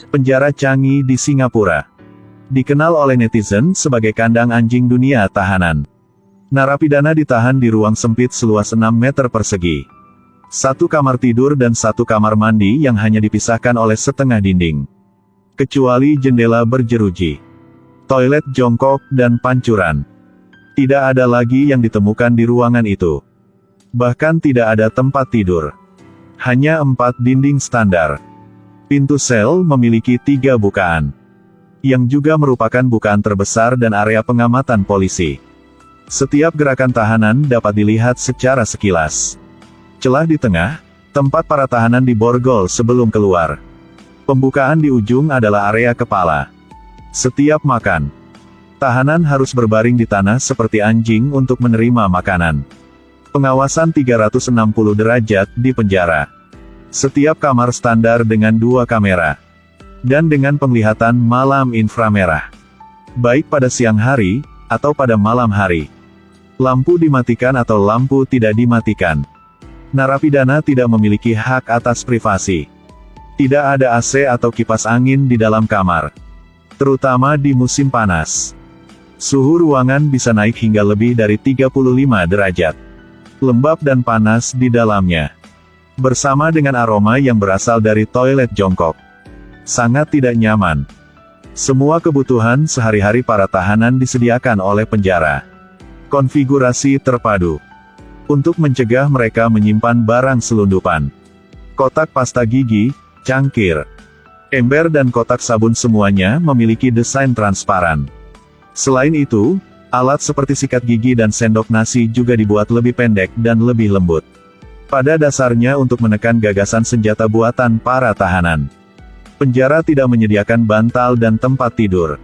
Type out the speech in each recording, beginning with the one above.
Penjara Changi di Singapura dikenal oleh netizen sebagai kandang anjing dunia tahanan. Narapidana ditahan di ruang sempit seluas 6 meter persegi. Satu kamar tidur dan satu kamar mandi yang hanya dipisahkan oleh setengah dinding. Kecuali jendela berjeruji, toilet jongkok dan pancuran. Tidak ada lagi yang ditemukan di ruangan itu. Bahkan tidak ada tempat tidur. Hanya 4 dinding standar. Pintu sel memiliki 3 bukaan, yang juga merupakan bukaan terbesar dan area pengamatan polisi. Setiap gerakan tahanan dapat dilihat secara sekilas. Celah di tengah, tempat para tahanan diborgol sebelum keluar. Pembukaan di ujung adalah area kepala. Setiap makan, tahanan harus berbaring di tanah seperti anjing untuk menerima makanan. Pengawasan 360 derajat di penjara. Setiap kamar standar dengan 2 kamera. Dan dengan penglihatan malam inframerah. Baik pada siang hari, atau pada malam hari. Lampu dimatikan atau lampu tidak dimatikan. Narapidana tidak memiliki hak atas privasi. Tidak ada AC atau kipas angin di dalam kamar. Terutama di musim panas. Suhu ruangan bisa naik hingga lebih dari 35 derajat. Lembab dan panas di dalamnya. Bersama dengan aroma yang berasal dari toilet jongkok. Sangat tidak nyaman. Semua kebutuhan sehari-hari para tahanan disediakan oleh penjara. Konfigurasi terpadu. Untuk mencegah mereka menyimpan barang selundupan. Kotak pasta gigi, cangkir, ember dan kotak sabun semuanya memiliki desain transparan. Selain itu, alat seperti sikat gigi dan sendok nasi juga dibuat lebih pendek dan lebih lembut. Pada dasarnya untuk menekan gagasan senjata buatan para tahanan. Penjara tidak menyediakan bantal dan tempat tidur.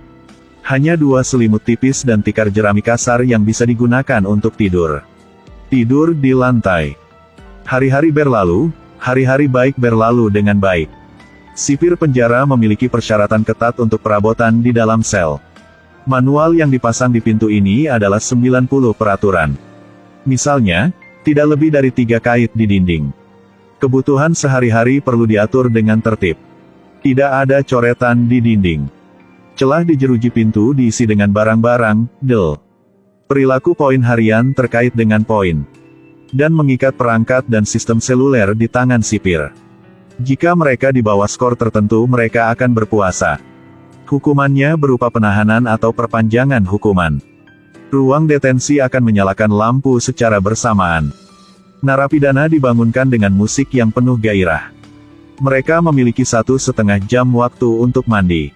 Hanya 2 selimut tipis dan tikar jerami kasar yang bisa digunakan untuk tidur. Tidur di lantai. Hari-hari berlalu, hari-hari baik berlalu dengan baik. Sipir penjara memiliki persyaratan ketat untuk perabotan di dalam sel. Manual yang dipasang di pintu ini adalah 90 peraturan. Misalnya, tidak lebih dari 3 kait di dinding. Kebutuhan sehari-hari perlu diatur dengan tertib. Tidak ada coretan di dinding. Celah di jeruji pintu diisi dengan barang-barang, perilaku poin harian terkait dengan poin. Dan mengikat perangkat dan sistem seluler di tangan sipir. Jika mereka di bawah skor tertentu mereka akan berpuasa. Hukumannya berupa penahanan atau perpanjangan hukuman. Ruang detensi akan menyalakan lampu secara bersamaan. Narapidana dibangunkan dengan musik yang penuh gairah. Mereka memiliki 1,5 jam waktu untuk mandi,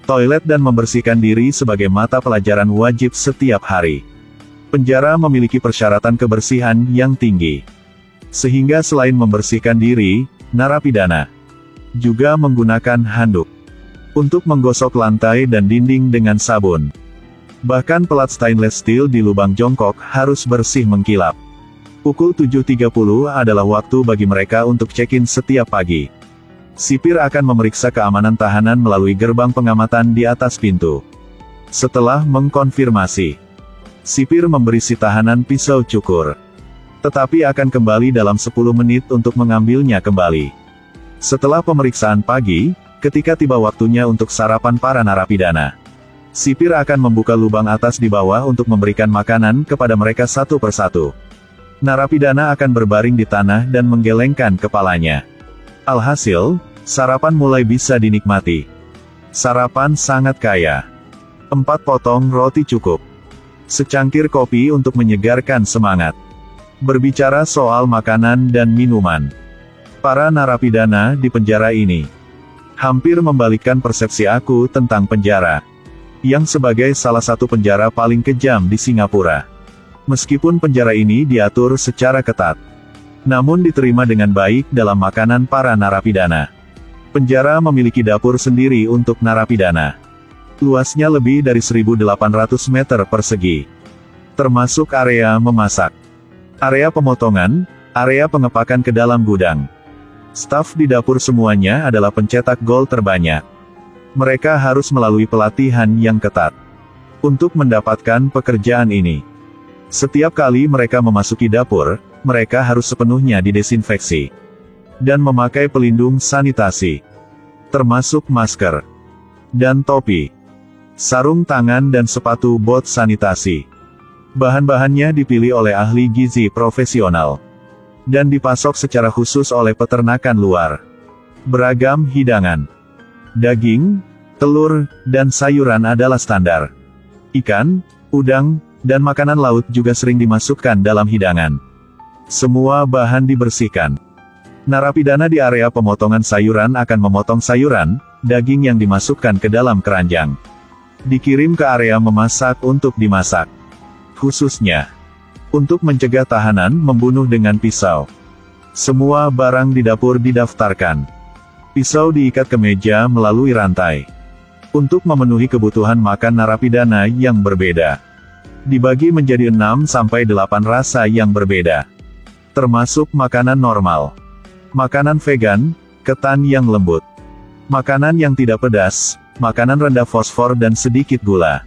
toilet dan membersihkan diri sebagai mata pelajaran wajib setiap hari. Penjara memiliki persyaratan kebersihan yang tinggi. Sehingga selain membersihkan diri, narapidana juga menggunakan handuk untuk menggosok lantai dan dinding dengan sabun. Bahkan pelat stainless steel di lubang jongkok harus bersih mengkilap. Pukul 7.30 adalah waktu bagi mereka untuk check-in setiap pagi. Sipir akan memeriksa keamanan tahanan melalui gerbang pengamatan di atas pintu. Setelah mengkonfirmasi, sipir memberi si tahanan pisau cukur. Tetapi akan kembali dalam 10 menit untuk mengambilnya kembali. Setelah pemeriksaan pagi, ketika tiba waktunya untuk sarapan para narapidana, sipir akan membuka lubang atas di bawah untuk memberikan makanan kepada mereka satu persatu. Narapidana akan berbaring di tanah dan menggelengkan kepalanya. Alhasil, sarapan mulai bisa dinikmati. Sarapan sangat kaya. 4 potong roti cukup. Secangkir kopi untuk menyegarkan semangat. Berbicara soal makanan dan minuman. Para narapidana di penjara ini hampir membalikkan persepsi aku tentang penjara, yang sebagai salah satu penjara paling kejam di Singapura. Meskipun penjara ini diatur secara ketat, namun diterima dengan baik dalam makanan para narapidana. Penjara memiliki dapur sendiri untuk narapidana. Luasnya lebih dari 1.800 meter persegi. Termasuk area memasak, area pemotongan, area pengepakan ke dalam gudang. Staf di dapur semuanya adalah pencetak gol terbanyak. Mereka harus melalui pelatihan yang ketat untuk mendapatkan pekerjaan ini. Setiap kali mereka memasuki dapur, mereka harus sepenuhnya didesinfeksi dan memakai pelindung sanitasi. termasuk masker dan topi, sarung tangan dan sepatu bot sanitasi. Bahan-bahannya dipilih oleh ahli gizi profesional dan dipasok secara khusus oleh peternakan luar. Beragam hidangan, daging, telur, dan sayuran adalah standar. Ikan, udang, dan makanan laut juga sering dimasukkan dalam hidangan. Semua bahan dibersihkan. Narapidana di area pemotongan sayuran akan memotong sayuran, daging yang dimasukkan ke dalam keranjang. Dikirim ke area memasak untuk dimasak. Khususnya untuk mencegah tahanan membunuh dengan pisau. Semua barang di dapur didaftarkan. Pisau diikat ke meja melalui rantai. Untuk memenuhi kebutuhan makan narapidana yang berbeda. Dibagi menjadi 6-8 rasa yang berbeda. Termasuk makanan normal, makanan vegan, ketan yang lembut, makanan yang tidak pedas, makanan rendah fosfor dan sedikit gula.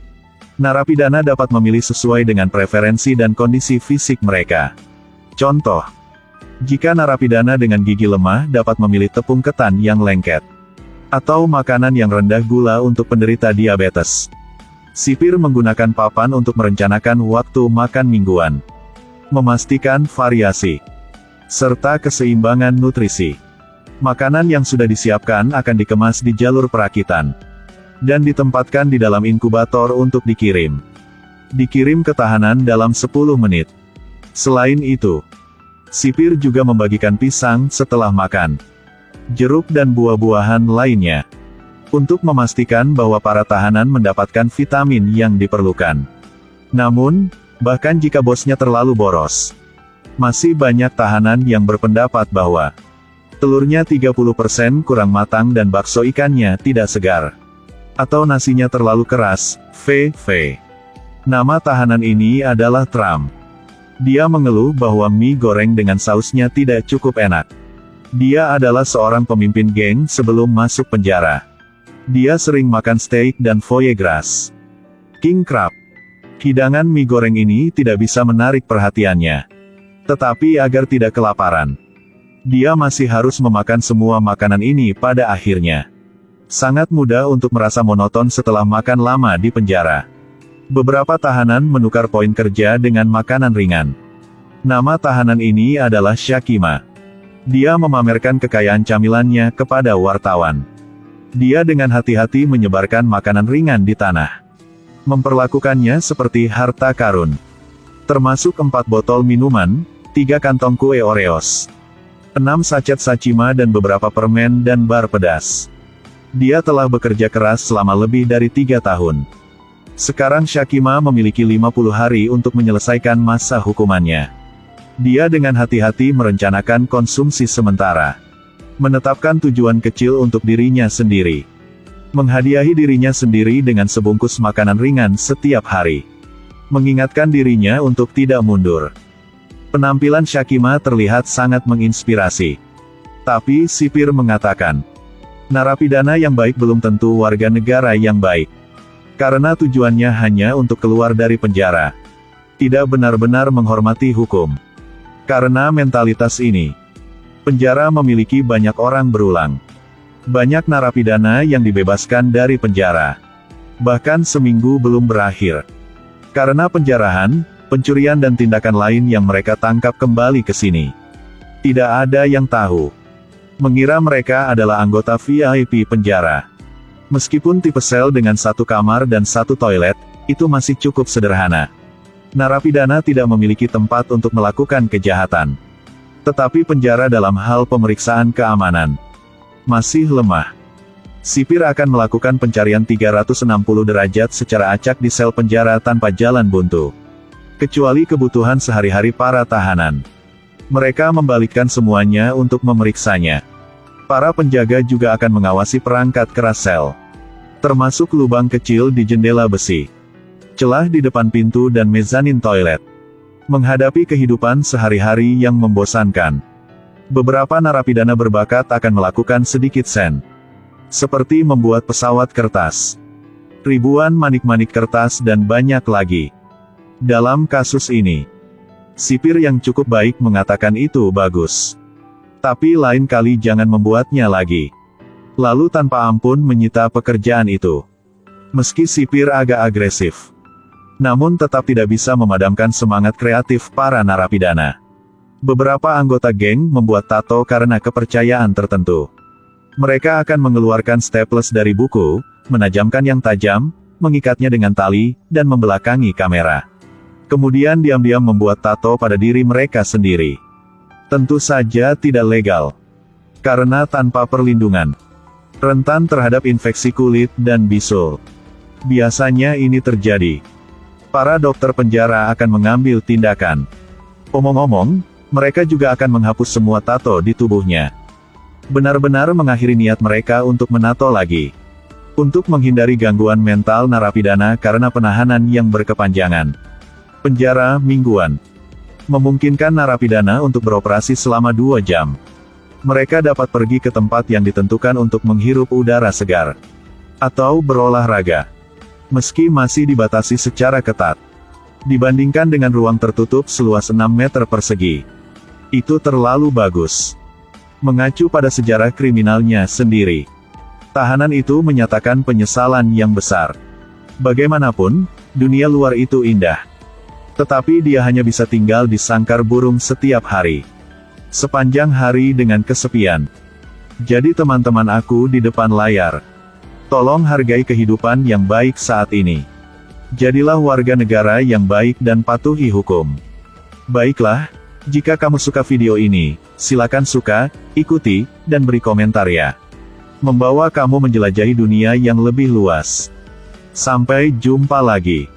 Narapidana dapat memilih sesuai dengan preferensi dan kondisi fisik mereka. Contoh, jika narapidana dengan gigi lemah dapat memilih tepung ketan yang lengket, atau makanan yang rendah gula untuk penderita diabetes. Sipir menggunakan papan untuk merencanakan waktu makan mingguan, memastikan variasi, serta keseimbangan nutrisi. Makanan yang sudah disiapkan akan dikemas di jalur perakitan dan ditempatkan di dalam inkubator untuk dikirim. Dikirim ke tahanan dalam 10 menit. Selain itu, sipir juga membagikan pisang setelah makan, jeruk dan buah-buahan lainnya, untuk memastikan bahwa para tahanan mendapatkan vitamin yang diperlukan. Namun, bahkan jika bosnya terlalu boros, masih banyak tahanan yang berpendapat bahwa telurnya 30% kurang matang dan bakso ikannya tidak segar, atau nasinya terlalu keras. VV. Nama tahanan ini adalah Trump. Dia mengeluh bahwa mie goreng dengan sausnya tidak cukup enak. Dia adalah seorang pemimpin geng sebelum masuk penjara. Dia sering makan steak dan foie gras king crab. Hidangan mie goreng ini tidak bisa menarik perhatiannya. Tetapi agar tidak kelaparan, dia masih harus memakan semua makanan ini pada akhirnya. Sangat mudah untuk merasa monoton setelah makan lama di penjara. Beberapa tahanan menukar poin kerja dengan makanan ringan. Nama tahanan ini adalah Shakima. Dia memamerkan kekayaan camilannya kepada wartawan. Dia dengan hati-hati menyebarkan makanan ringan di tanah. Memperlakukannya seperti harta karun. Termasuk 4 botol minuman, 3 kantong kue Oreos, 6 sachet Sashima dan beberapa permen dan bar pedas. Dia telah bekerja keras selama lebih dari 3 tahun. Sekarang Shakima memiliki 50 hari untuk menyelesaikan masa hukumannya. Dia dengan hati-hati merencanakan konsumsi sementara. Menetapkan tujuan kecil untuk dirinya sendiri. Menghadiahi dirinya sendiri dengan sebungkus makanan ringan setiap hari. Mengingatkan dirinya untuk tidak mundur. Penampilan Shakima terlihat sangat menginspirasi. Tapi sipir mengatakan, narapidana yang baik belum tentu warga negara yang baik. Karena tujuannya hanya untuk keluar dari penjara. Tidak benar-benar menghormati hukum. Karena mentalitas ini, penjara memiliki banyak orang berulang. Banyak narapidana yang dibebaskan dari penjara. Bahkan seminggu belum berakhir. Karena penjarahan, pencurian dan tindakan lain yang mereka tangkap kembali ke sini. Tidak ada yang tahu. Mengira mereka adalah anggota VIP penjara. Meskipun tipe sel dengan 1 kamar dan 1 toilet, itu masih cukup sederhana. Narapidana tidak memiliki tempat untuk melakukan kejahatan. Tetapi penjara dalam hal pemeriksaan keamanan masih lemah. Sipir akan melakukan pencarian 360 derajat secara acak di sel penjara tanpa jalan buntu. Kecuali kebutuhan sehari-hari para tahanan. Mereka membalikkan semuanya untuk memeriksanya. Para penjaga juga akan mengawasi perangkat keras sel. Termasuk lubang kecil di jendela besi, celah di depan pintu dan mezanin toilet. Menghadapi kehidupan sehari-hari yang membosankan, beberapa narapidana berbakat akan melakukan sedikit sen. Seperti membuat pesawat kertas, ribuan manik-manik kertas dan banyak lagi. Dalam kasus ini, sipir yang cukup baik mengatakan itu bagus. Tapi lain kali jangan membuatnya lagi. lalu tanpa ampun menyita pekerjaan itu. Meski sipir agak agresif, namun tetap tidak bisa memadamkan semangat kreatif para narapidana. Beberapa anggota geng membuat tato karena kepercayaan tertentu. Mereka akan mengeluarkan staples dari buku, menajamkan yang tajam, mengikatnya dengan tali, dan membelakangi kamera. Kemudian diam-diam membuat tato pada diri mereka sendiri. Tentu saja tidak legal. Karena tanpa perlindungan, rentan terhadap infeksi kulit dan bisul. Biasanya ini terjadi. Para dokter penjara akan mengambil tindakan. Omong-omong, mereka juga akan menghapus semua tato di tubuhnya. Benar-benar mengakhiri niat mereka untuk menato lagi. Untuk menghindari gangguan mental narapidana karena penahanan yang berkepanjangan. Penjara mingguan memungkinkan narapidana untuk beroperasi selama 2 jam. Mereka dapat pergi ke tempat yang ditentukan untuk menghirup udara segar atau berolahraga, meski masih dibatasi secara ketat. Dibandingkan dengan ruang tertutup seluas 6 meter persegi, itu terlalu bagus. Mengacu pada sejarah kriminalnya sendiri, tahanan itu menyatakan penyesalan yang besar. Bagaimanapun, dunia luar itu indah. Tetapi dia hanya bisa tinggal di sangkar burung setiap hari. Sepanjang hari dengan kesepian. Jadi teman-teman aku di depan layar, tolong hargai kehidupan yang baik saat ini. Jadilah warga negara yang baik dan patuhi hukum. Baiklah, jika kamu suka video ini, silakan suka, ikuti, dan beri komentar ya. Membawa kamu menjelajahi dunia yang lebih luas. Sampai jumpa lagi.